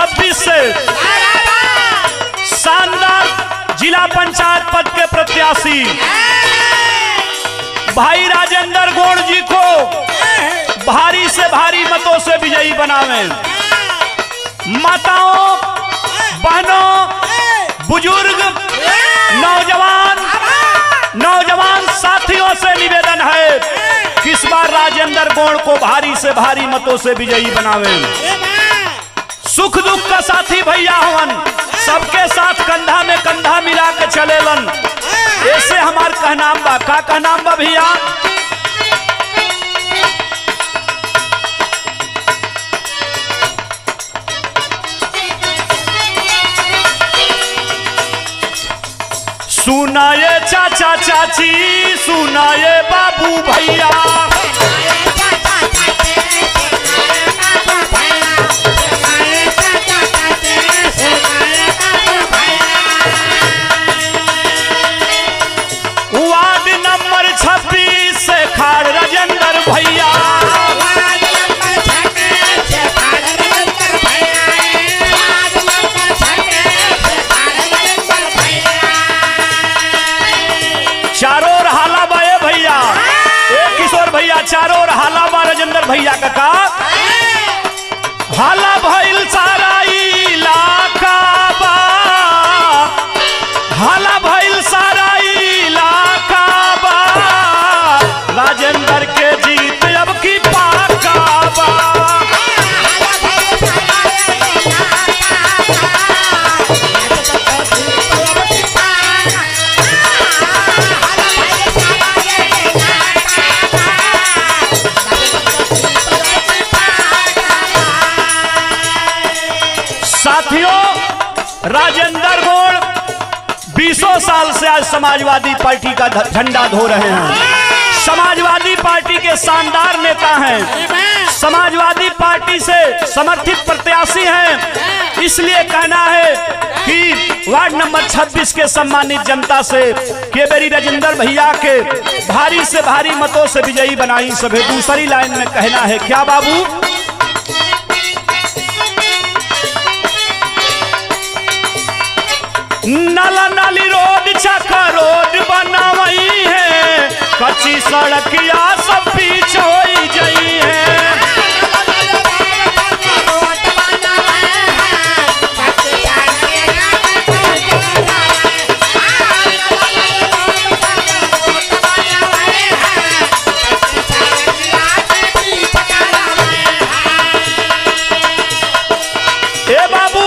26 से शानदार जिला पंचायत पद के प्रत्याशी भाई राजेंद्र गौड़ जी को भारी से भारी मतों से विजयी बनावे। माताओं, बहनों, बुजुर्ग, नौजवान साथियों से निवेदन है कि इस बार राजेंद्र गौड़ को भारी से भारी मतों से विजयी बनावे। सुख दुख का साथी भैया हवन, सबके साथ कंधा में कंधा मिला के चलेलन। ऐसे हमार कहनाम बा, का कहनाम बा भैया? सुनाए चाचा चाची, सुनाए बाबू भैया, वार्ड नंबर 26 से खाड़ राजेंद्र भैया, चारों ओर हाला बा भैया, एक किशोर भैया चारों ओर हाला बा राजेंद्र भैया का हाला भइल सारा इलाका बा, हाला भइल सारा इलाका बा, राजेंद्र के जीत अब की पाका बा। साथियों, राजेंद्र गौड़ 20 साल से आज समाजवादी पार्टी का झंडा धो रहे हैं। समाजवादी पार्टी के शानदार नेता हैं, समाजवादी पार्टी से समर्थित प्रत्याशी हैं। इसलिए कहना है कि वार्ड नंबर 26 के सम्मानित जनता से के बेरी राजेंद्र भैया के भारी से भारी मतों से विजयी बनाई सभी। दूसरी लाइन में कहना है क्या बाबू? नाला नाली रोड चक्का रोड बनावई है, कच्ची सड़किया सब पीछ हो गई है। ए बाबू,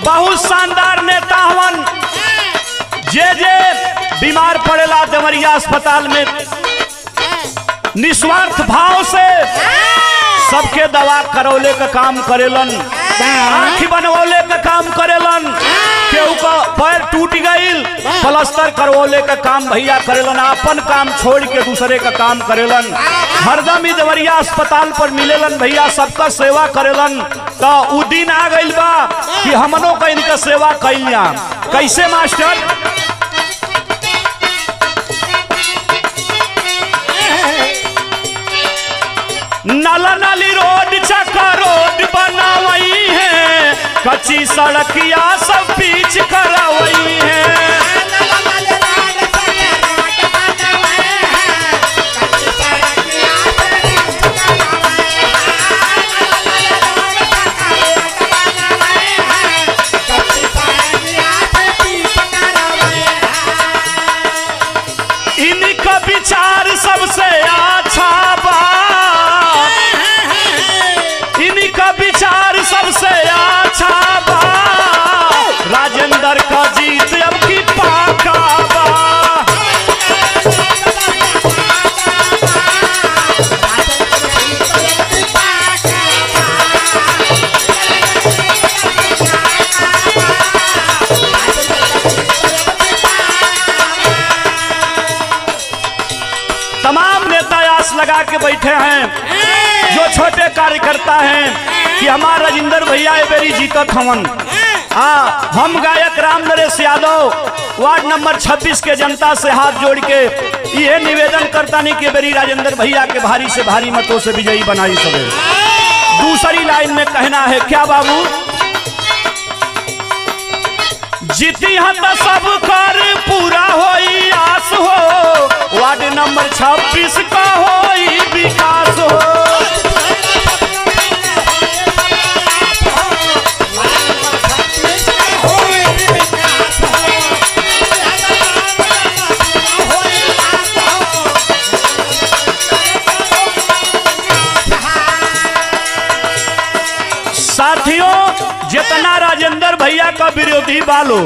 बहुत शानदार नेता हवन। जे बीमार पड़ेला देवरिया अस्पताल में निस्वार्थ भाव से सबके दवा करौले का काम करेलन, आँखी बनवले का काम करेलन, केहू का पैर टूट गईल प्लास्टर करवले का काम भैया करेलन, अपन काम छोड़ के दूसरे का काम करेलन। हरदम ही देवरिया अस्पताल पर मिलेलन भैया, सबका सेवा करेलन। तो उ दिन आ गईल बा कि हमनों का इनका सेवा कैलिया। कैसे मास्टर? नाला नाली रोड चक्का रोड बनावई है, कच्ची सड़किया सब पीछ करवई है। इनका विचार सबसे अच्छा बा, इनका विचार सबसे अच्छा बा, राजेंद्र का जीत अब की पाका बा। तमाम नेता आस लगा के बैठे हैं, जो छोटे कार्यकर्ता हैं कि हमारा राजेंद्र भैया ए बेरी जीतत हवन। हम गायक राम नरेश यादव वार्ड नंबर 26 के जनता से हाथ जोड़ के यह निवेदन करता नहीं कि बेरी राजेंद्र भैया के भारी से भारी मतों से विजयी बनाई सके। दूसरी लाइन लाइन में कहना है क्या बाबू? जीती है तो सब कर पूरा होई आस हो, वार्ड नंबर 26 का होई विकास हो। साथियों, जितना राजेंद्र भैया का विरोधी बालो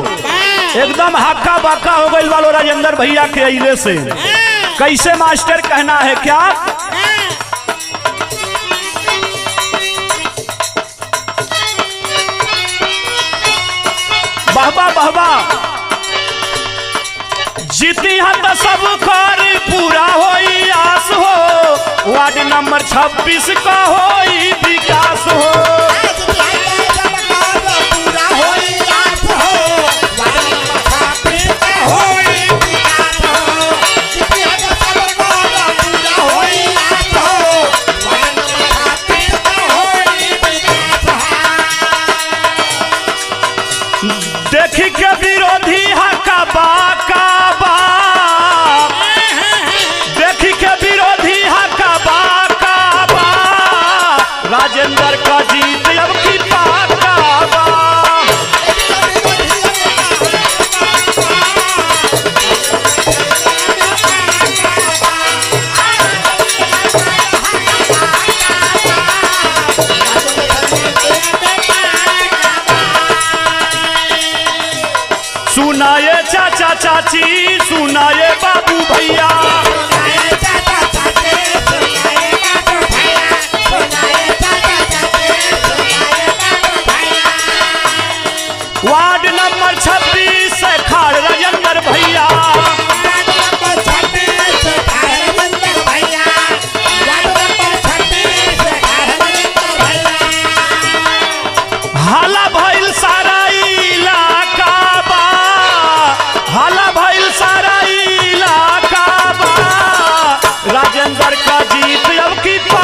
एकदम हक्का बक्का हो गई वालो राजेंद्र भैया के अइले से। कैसे मास्टर कहना है क्या? बहबा बहबा जीती है तो सब कर पूरा होई आस हो, वार्ड नंबर 26 का होई विकास हो। देखी के विरोधी हका बाका बा, देखी के विरोधी हका बाका बा, राजेंद्र का जीत अब की पाका बा। सुनाए चाचा चाची, सुनाए बाबू भैया, वार्ड नंबर 26 से खाड़ राजेंद्र भैया। हाला भइल सारा इलाका बा, हाला भइल सारा इलाका बा, राजेंद्र का जीत अब की पा